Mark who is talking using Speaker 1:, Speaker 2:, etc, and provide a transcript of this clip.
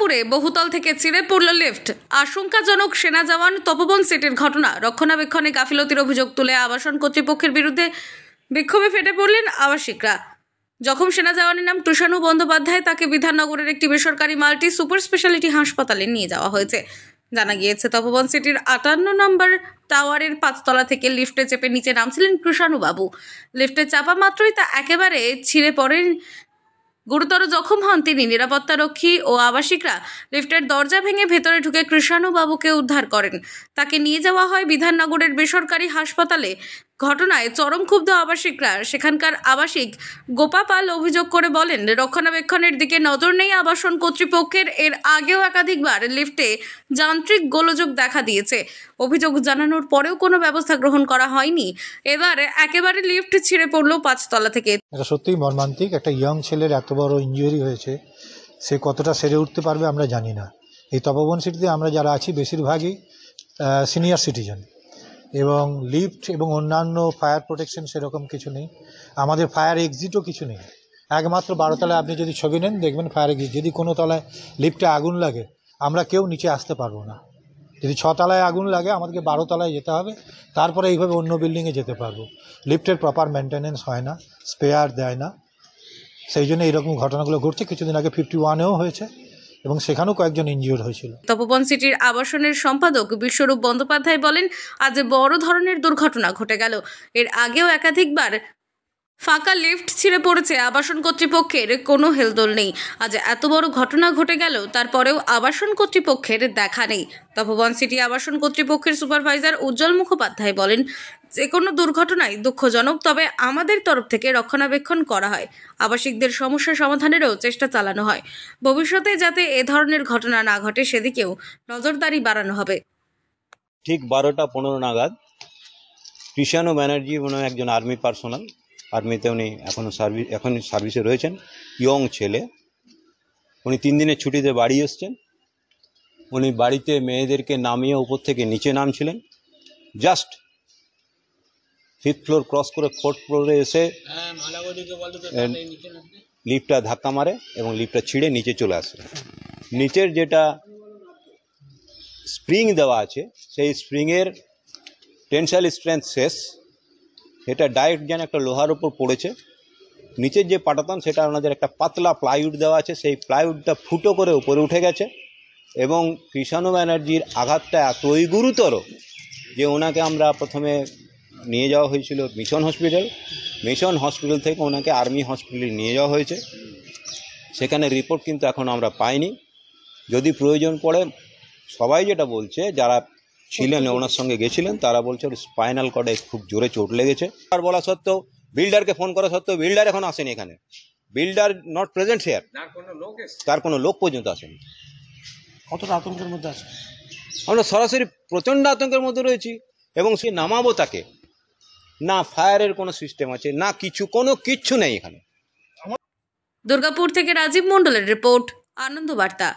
Speaker 1: দুর্গাপুরে বহুতল থেকে ছিঁড়ে পড়ল লিফট। আশঙ্কাজনক সেনা জওয়ান তপবন সিটির ঘটনা। রক্ষণাবেক্ষণে গাফিলতির অভিযোগ তুলে আবাসন কর্তৃপক্ষের বিরুদ্ধে বিক্ষোভে ফেটে পড়লেন আবাসিকরা। জখম সেনা জওয়ানের নাম কৃষাণু বন্দ্যোপাধ্যায়। তাকে বিধাননগরের একটি বেসরকারি মাল্টি সুপার স্পেশালিটি হাসপাতালে নিয়ে যাওয়া হয়েছে। জানা গিয়েছে, তপবন সিটির 58 নম্বর টাওয়ারের 5 তলা থেকে লিফটে চেপে নিচে নামছিলেন কৃষাণু বাবু। লিফটে চাপা মাত্রই তা একেবারে ছিঁড়ে পড়েন। গুরুতর জখম হন তিনি। নিরাপত্তারক্ষী ও আবাসিকরা লিফটের দরজা ভেঙে ভেতরে ঢুকে কৃষাণু বাবুকে উদ্ধার করেন। তাকে নিয়ে যাওয়া হয় বিধাননগরের বেসরকারি হাসপাতালে। ঘটনায় চরম ক্ষুব্ধ আবাসিকরা। সেখানকার আবাসিক গোপা পাল অভিযোগ করে বলেন, রক্ষণাবেক্ষণের দিকে নজর নেই আবাসন কর্তৃপক্ষের। এর আগেও একাধিকবার লিফটে যান্ত্রিক গোলযোগ দেখা দিয়েছে। অভিযোগ জানানোর পরেও কোনো ব্যবস্থা গ্রহণ করা হয়নি। এবার একেবারে লিফট ছিঁড়ে পড়লো 5 তলা থেকে।
Speaker 2: এটা সত্যিই মর্মান্তিক। একটা ইয়ং ছেলের এত বড় ইনজুরি হয়েছে, সে কতটা সেরে উঠতে পারবে আমরা জানি না। এই তপবন সিটিতে আমরা যারা আছি বেশিরভাগই সিনিয়র সিটিজেন, এবং লিফট এবং অন্যান্য ফায়ার প্রোটেকশন সেরকম কিছু নেই। আমাদের ফায়ার এক্সিটও কিছু নেই। একমাত্র 12 তলায় আপনি যদি ছবি নেন দেখবেন ফায়ার এক্সিট। যদি কোনো তলায় লিফটে আগুন লাগে আমরা কেউ নিচে আসতে পারবো না। যদি 6 তলায় আগুন লাগে আমাদেরকে 12 তলায় যেতে হবে, তারপরে এইভাবে অন্য বিল্ডিংয়ে যেতে পারবো। লিফটের প্রপার মেনটেনেন্স হয় না, স্পেয়ার দেয় না, সেই জন্য এইরকম ঘটনাগুলো ঘটছে। কিছুদিন আগে 51-এও হয়েছে এবং সেখানেও কয়েকজন ইনজিওর হয়েছিল।
Speaker 1: তপবন সিটির আবাসনের সম্পাদক বিশ্বরূপ বন্দ্যোপাধ্যায় বলেন, আজ বড় ধরনের দুর্ঘটনা ঘটে গেল। এর আগেও একাধিকবার ফাঁকা লিফট ছিঁড়ে পড়েছে। আবাসন কর্তৃপক্ষের কোনো হেলদোল নেই। আজ এত বড় ঘটনা ঘটে গেল, তারপরেও আবাসন কর্তৃপক্ষের দেখা নেই। তপবন সিটি আবাসন কর্তৃপক্ষের সুপারভাইজার উজ্জ্বল মুখোপাধ্যায় বলেন, যে কোনো দুর্ঘটনাই দুঃখজনক, তবে আমাদের তরফ থেকে রক্ষণাবেক্ষণ করা হয়। আবাসিকদের সমস্যা সমাধানেরও চেষ্টা চালানো হয়। ভবিষ্যতে যাতে এ ধরনের ঘটনা না ঘটে সেদিকেও নজরদারি বাড়ানো হবে।
Speaker 3: ঠিক 12টা 15 নাগাদ কৃষাণু ব্যানার্জি মনে হয় একজন আর্মি পার্সোনাল, আর্মিতে উনি এখন সার্ভিসে রয়েছেন, ইয়ং ছেলে। উনি 3 দিনের ছুটিতে বাড়ি এসছেন। উনি বাড়িতে মেয়েদেরকে নামিয়ে উপর থেকে নিচে নামছিলেন। জাস্ট 5th ফ্লোর ক্রস করে 4th ফ্লোরে এসে লিফটটা ধাক্কা মারে এবং লিফটটা ছিঁড়ে নিচে চলে আসে। নিচের যেটা স্প্রিং দেওয়া আছে সেই স্প্রিংয়ের টেনসাইল স্ট্রেংথ শেষ। এটা ডাইরেক্ট যেন একটা লোহার উপর পড়েছে। নিচের যে পাটাতন সেটা ওনাদের একটা পাতলা প্লাইউড দেওয়া আছে, সেই প্লাইউডটা ফুটো করে উপরে উঠে গেছে এবং কৃষাণু ব্যানার্জির আঘাতটা এতই গুরুতর যে ওনাকে আমরা প্রথমে নিয়ে যাওয়া হয়েছিল মিশন হসপিটাল থেকে ওনাকে আর্মি হসপিটালে নিয়ে যাওয়া হয়েছে। সেখানে রিপোর্ট কিন্তু এখন আমরা পাইনি। যদি প্রয়োজন পড়ে সবাই যেটা বলছে, যারা ছিলেন ওনার সঙ্গে গেছিলেন, তারা বলছে ওর স্পাইনাল কর্ডে খুব জোরে চোট লেগেছে। আর বলা সত্ত্বেও, বিল্ডারকে ফোন করা সত্ত্বেও বিল্ডার এখন আসেনি এখানে। Builder not present here. তার কোনো লোক পর্যন্ত আসেনি।
Speaker 4: কতটা আতঙ্কের মধ্যে আছে?
Speaker 3: আমরা সরাসরি প্রচণ্ড আতঙ্কের মধ্যে রয়েছি এবং সে নামাবো তাকে। না ফায়ারের কোনো সিস্টেম আছে, না কিচ্ছু নেই এখানে।
Speaker 1: দুর্গাপুর থেকে রাজীব মণ্ডলের রিপোর্ট, আনন্দ বার্তা।